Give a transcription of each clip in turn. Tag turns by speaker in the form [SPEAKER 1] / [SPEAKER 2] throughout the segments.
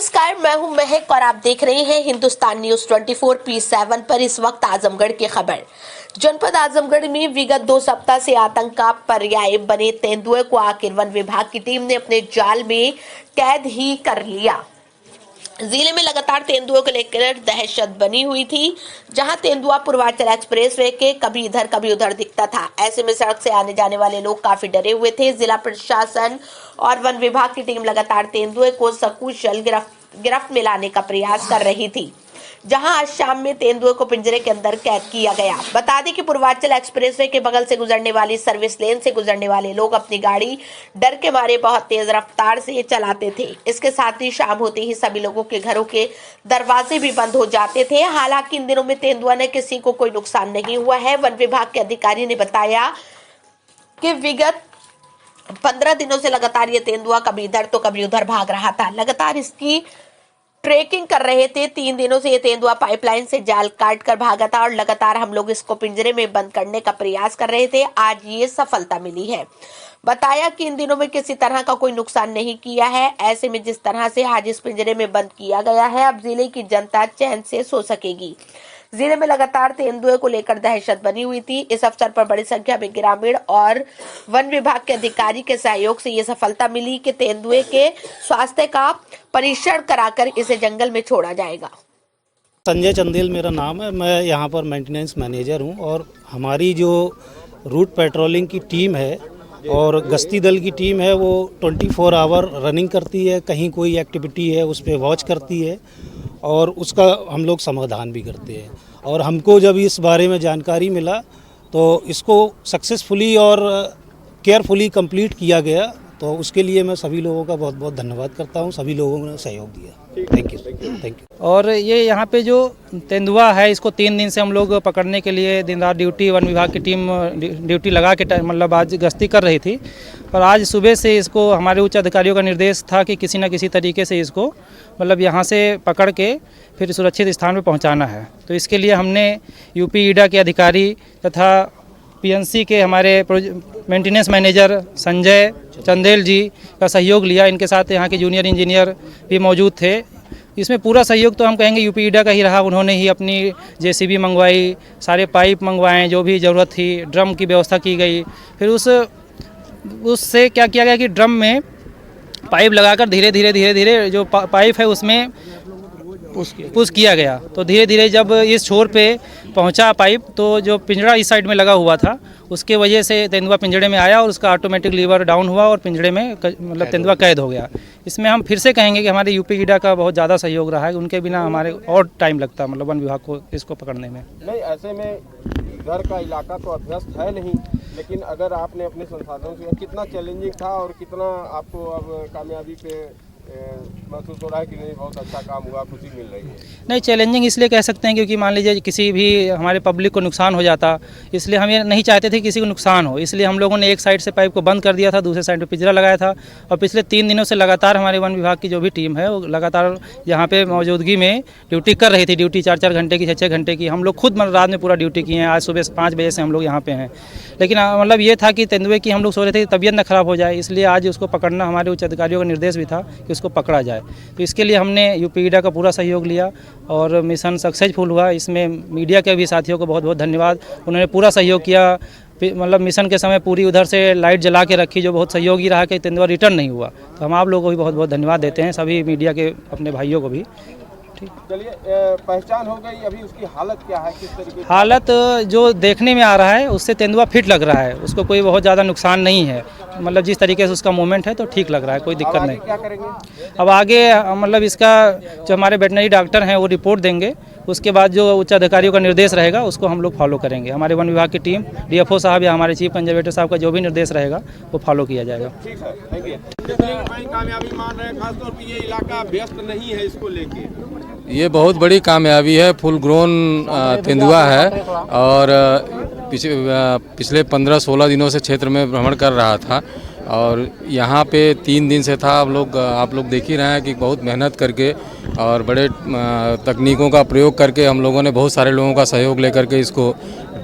[SPEAKER 1] नमस्कार, मैं हूं महक और आप देख रहे हैं हिंदुस्तान न्यूज 24 P7 पर। इस वक्त आजमगढ़ की खबर। जनपद आजमगढ़ में विगत 2 सप्ताह से आतंक का पर्याय बने तेंदुए को आखिर वन विभाग की टीम ने अपने जाल में कैद ही कर लिया। जिले में लगातार तेंदुओं को लेकर दहशत बनी हुई थी, जहां तेंदुआ पूर्वांचल एक्सप्रेस वे के कभी इधर कभी उधर दिखता था। ऐसे में सड़क से आने जाने वाले लोग काफी डरे हुए थे। जिला प्रशासन और वन विभाग की टीम लगातार तेंदुए को सकुशल गिरफ्त में लाने का प्रयास कर रही थी, जहां आज शाम में तेंदुए को पिंजरे के अंदर कैद किया गया। बता दें कि पूर्वांचल एक्सप्रेसवे के बगल से गुजरने वाली सर्विस लेन से गुजरने वाले लोग अपनी गाड़ी डर के मारे बहुत तेज रफ्तार से चलाते थे। इसके साथ ही शाम होते ही सभी लोगों के घरों के दरवाजे भी बंद हो जाते थे। हालांकि इन दिनों में तेंदुआ ने किसी को कोई नुकसान नहीं हुआ है। वन विभाग के अधिकारी ने बताया कि विगत 15 दिनों से लगातार ये तेंदुआ कभी इधर तो कभी उधर भाग रहा था। लगातार इसकी ट्रैकिंग कर रहे थे। 3 दिनों से ये तेंदुआ पाइपलाइन से जाल काट कर भागा था और लगातार हम लोग इसको पिंजरे में बंद करने का प्रयास कर रहे थे। आज ये सफलता मिली है। बताया कि इन दिनों में किसी तरह का कोई नुकसान नहीं किया है। ऐसे में जिस तरह से आज इस पिंजरे में बंद किया गया है, अब जिले की जनता चैन से सो सकेगी। जिले में लगातार तेंदुए को लेकर दहशत बनी हुई थी। इस अवसर पर बड़ी संख्या में ग्रामीण और वन विभाग के अधिकारी के सहयोग से ये सफलता मिली कि तेंदुए के स्वास्थ्य का परीक्षण कराकर इसे जंगल में छोड़ा जाएगा।
[SPEAKER 2] संजय चंदेल मेरा नाम है। मैं यहाँ पर मेंटेनेंस मैनेजर हूँ और हमारी जो रूट पेट्रोलिंग की टीम है और गश्ती दल की टीम है वो 24 आवर रनिंग करती है। कहीं कोई एक्टिविटी है उस पर वॉच करती है और उसका हम लोग समाधान भी करते हैं। और हमको जब इस बारे में जानकारी मिला तो इसको सक्सेसफुली और केयरफुली कंप्लीट किया गया, तो उसके लिए मैं सभी लोगों का बहुत बहुत धन्यवाद करता हूँ। सभी लोगों ने सहयोग दिया। Thank you.
[SPEAKER 3] और ये यहाँ पे जो तेंदुआ है इसको 3 दिन से हम लोग पकड़ने के लिए दिन रात ड्यूटी, वन विभाग की टीम ड्यूटी लगा के मतलब आज गश्ती कर रही थी। और आज सुबह से इसको हमारे उच्च अधिकारियों का निर्देश था कि किसी न किसी तरीके से इसको मतलब यहाँ से पकड़ के फिर सुरक्षित स्थान पर पहुँचाना है। तो इसके लिए हमने यूपी ईडा के अधिकारी तथा पीएनसी के हमारे मेंटेनेंस मैनेजर संजय चंदेल जी का सहयोग लिया। इनके साथ यहाँ के जूनियर इंजीनियर भी मौजूद थे। इसमें पूरा सहयोग तो हम कहेंगे यूपी ईडा का ही रहा। उन्होंने ही अपनी जेसीबी मंगवाई, सारे पाइप मंगवाएं, जो भी ज़रूरत थी, ड्रम की व्यवस्था की गई। फिर उससे क्या किया गया कि ड्रम में पाइप लगाकर धीरे धीरे जो पाइप है उसमें पुश किया गया। तो धीरे धीरे जब इस छोर पे पहुंचा पाइप, तो जो पिंजरा इस साइड में लगा हुआ था उसके वजह से तेंदुआ पिंजरे में आया और उसका ऑटोमेटिक लीवर डाउन हुआ और पिंजरे में मतलब तेंदुआ कैद हो गया। इसमें हम फिर से कहेंगे कि हमारे यूपी ईडा का बहुत ज़्यादा सहयोग रहा है। उनके बिना हमारे और टाइम लगता मतलब वन विभाग को इसको पकड़ने में।
[SPEAKER 4] नहीं, ऐसे में घर का इलाका तो अभ्यस्त है नहीं, लेकिन अगर आपने अपने संसाधनों से, कितना चैलेंजिंग था और कितना आपको अब कामयाबी पे महसूस हो रहा है कि नहीं बहुत अच्छा काम हुआ, खुशी मिल रही है?
[SPEAKER 3] नहीं, चैलेंजिंग इसलिए कह सकते हैं क्योंकि मान लीजिए किसी भी हमारे पब्लिक को नुकसान हो जाता, इसलिए हम ये नहीं चाहते थे किसी को नुकसान हो। इसलिए हम लोगों ने एक साइड से पाइप को बंद कर दिया था, दूसरे साइड पे पिंजरा लगाया था। और पिछले 3 दिनों से लगातार हमारे वन विभाग की जो भी टीम है वो लगातार यहाँ पे मौजूदगी में ड्यूटी कर रही थी। ड्यूटी 4-4 घंटे की, 6-6 घंटे की। हम लोग खुद रात में पूरा ड्यूटी किए हैं। आज सुबह 5 बजे से हम लोग यहाँ पे हैं। लेकिन मतलब ये था कि तेंदुए की हम लोग सोच रहे थे कि तबीयत न खराब हो जाए, इसलिए आज उसको पकड़ना हमारे उच्च अधिकारियों का निर्देश भी था कि उसको पकड़ा जाए। तो इसके लिए हमने यूपी ईडा का पूरा सहयोग लिया और मिशन सक्सेसफुल हुआ। इसमें मीडिया के भी साथियों को बहुत बहुत धन्यवाद। उन्होंने पूरा सहयोग किया। मतलब मिशन के समय पूरी उधर से लाइट जला के रखी, जो बहुत सहयोगी रहा कि तेंदुआ रिटर्न नहीं हुआ। तो हम आप लोगों को भी बहुत बहुत धन्यवाद देते हैं, सभी मीडिया के अपने भाइयों को भी।
[SPEAKER 4] चलिए, पहचान हो गई, अभी उसकी हालत क्या है, किस तरीके की?
[SPEAKER 3] हालत जो देखने में आ रहा है उससे तेंदुआ फिट लग रहा है, उसको कोई बहुत ज़्यादा नुकसान नहीं है। मतलब जिस तरीके से उसका मूवमेंट है तो ठीक लग रहा है, कोई दिक्कत नहीं।
[SPEAKER 4] क्या करेंगे
[SPEAKER 3] अब आगे मतलब इसका जो हमारे वेटनरी डॉक्टर हैं वो रिपोर्ट देंगे। उसके बाद जो उच्च अधिकारियों का निर्देश रहेगा उसको हम लोग फॉलो करेंगे। हमारे वन विभाग की टीम, डीएफओ साहब या हमारे चीफ कंजर्वेटर साहब का जो भी निर्देश रहेगा वो फॉलो किया जाएगा।
[SPEAKER 4] ठीक है, थैंक यू। कितनी कामयाबी मान रहे हैं, खासतौर पर ये इलाका व्यस्त नहीं है इसको लेके?
[SPEAKER 5] ये बहुत बड़ी कामयाबी है। फुल ग्रोन तेंदुआ है और पिछले 15-16 दिनों से क्षेत्र में भ्रमण कर रहा था और यहाँ पे 3 दिन से था। आप लोग देख ही रहे हैं कि बहुत मेहनत करके और बड़े तकनीकों का प्रयोग करके हम लोगों ने बहुत सारे लोगों का सहयोग लेकर के इसको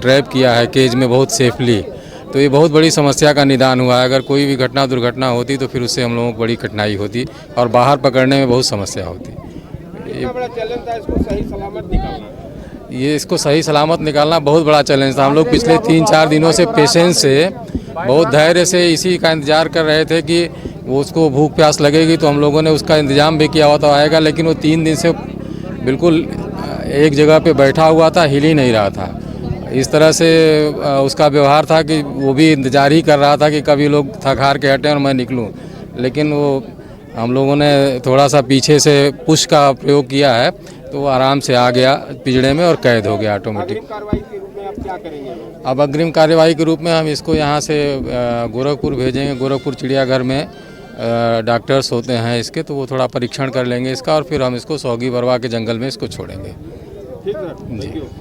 [SPEAKER 5] ट्रैप किया है केज में बहुत सेफली। तो ये बहुत बड़ी समस्या का निदान हुआ है। अगर कोई भी घटना दुर्घटना होती तो फिर उससे हम लोगों को बड़ी कठिनाई होती और बाहर पकड़ने में बहुत समस्या होती।
[SPEAKER 4] इतना बड़ा चैलेंज था इसको सही सलामत निकालना।
[SPEAKER 5] ये इसको सही सलामत निकालना बहुत बड़ा चैलेंज था। हम लोग पिछले 3-4 दिनों से पेशेंस से बहुत धैर्य से इसी का इंतज़ार कर रहे थे कि वो उसको भूख प्यास लगेगी, तो हम लोगों ने उसका इंतज़ाम भी किया हुआ था आएगा, लेकिन वो 3 दिन से बिल्कुल एक जगह पे बैठा हुआ था, हिल ही नहीं रहा था। इस तरह से उसका व्यवहार था कि वो भी इंतज़ार ही कर रहा था कि कभी लोग थक हार के हटें और मैं निकलूं, लेकिन वो हम लोगों ने थोड़ा सा पीछे से पुश का प्रयोग किया है तो वो आराम से आ गया पिंजड़े में और कैद हो गया ऑटोमेटिक।
[SPEAKER 4] कार्रवाई के रूप में आप क्या करेंगे?
[SPEAKER 5] अब अग्रिम कार्यवाही के रूप में हम इसको यहाँ से गोरखपुर भेजेंगे। गोरखपुर चिड़ियाघर में डॉक्टर्स होते हैं इसके, तो वो थोड़ा परीक्षण कर लेंगे इसका और फिर हम इसको सौगी बरवा के जंगल में इसको छोड़ेंगे।
[SPEAKER 4] ठीक है,
[SPEAKER 5] जी।